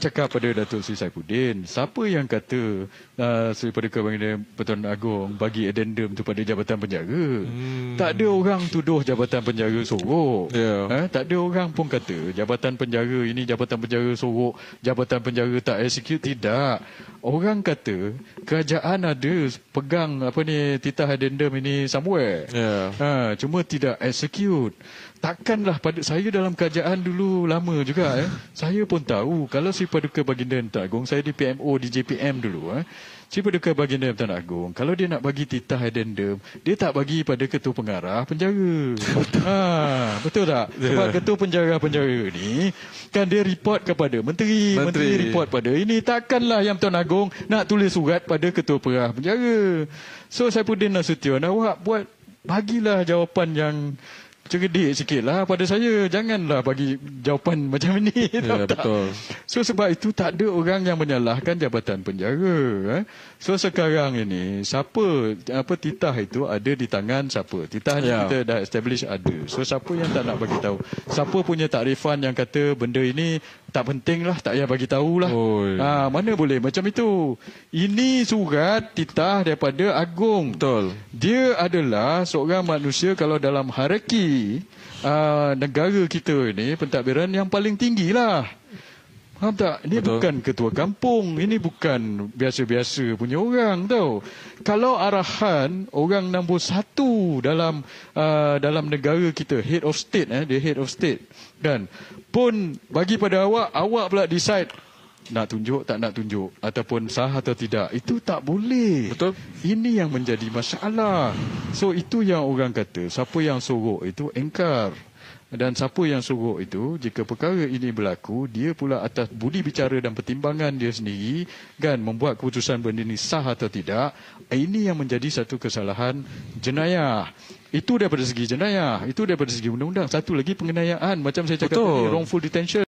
Cakap pada Datuk Seri Saifuddin, siapa yang kata Seri Paduka Baginda Pertuan Agong bagi addendum tu pada Jabatan Penjara? Tak ada orang tuduh Jabatan Penjara sorok. Tak ada orang pun kata Jabatan Penjara ini Jabatan Penjara sorok, Jabatan Penjara tak execute. Tidak. Orang kata kerajaan ada pegang titah addendum ini somewhere. Cuma tidak execute. Takkanlah pada saya dalam kerajaan dulu lama juga saya pun tahu kalau Seri Paduka Baginda Pertuan Agong, saya di PMO di JPM dulu Seri Paduka Baginda Pertuan Agong kalau dia nak bagi titah addendum, dia tak bagi pada ketua pengarah penjara. Betul tak? Sebab ketua penjara ni kan dia report kepada menteri report pada ini. Takkanlah yang Pertuan Agong nak tulis surat pada ketua pengarah penjara. So Saifuddin Nasution, awak bagilah jawapan yang cerdik sikit lah pada saya. Janganlah bagi jawapan macam ini. Betul. So sebab itu tak ada orang yang menyalahkan Jabatan Penjara. So sekarang ini siapa titah itu ada di tangan siapa. Titah kita dah establish ada. So siapa yang tak nak bagi tahu, siapa punya takrifan yang kata benda ini tak penting lah, tak payah bagi tahulah. Mana boleh macam itu. Ini surat titah daripada Agong. Betul. Dia adalah seorang manusia kalau dalam hierarki negara kita ni pentadbiran yang paling tinggi lah. Faham tak? Ini bukan ketua kampung. Ini bukan biasa-biasa punya orang tau. Kalau arahan orang nombor satu dalam negara kita, head of state, dia head of state kan, pun bagi pada awak pula decide nak tunjuk tak nak tunjuk ataupun sah atau tidak, itu tak boleh. Betul. Ini yang menjadi masalah. So itu yang orang kata siapa yang sorok itu engkar. Dan siapa yang sorok itu, jika perkara ini berlaku, dia pula atas budi bicara dan pertimbangan dia sendiri kan membuat keputusan benda ini sah atau tidak. Ini yang menjadi satu kesalahan jenayah. Itu daripada segi jenayah, itu daripada segi undang-undang. Satu lagi penganiayaan, macam saya cakap tadi, wrongful detention.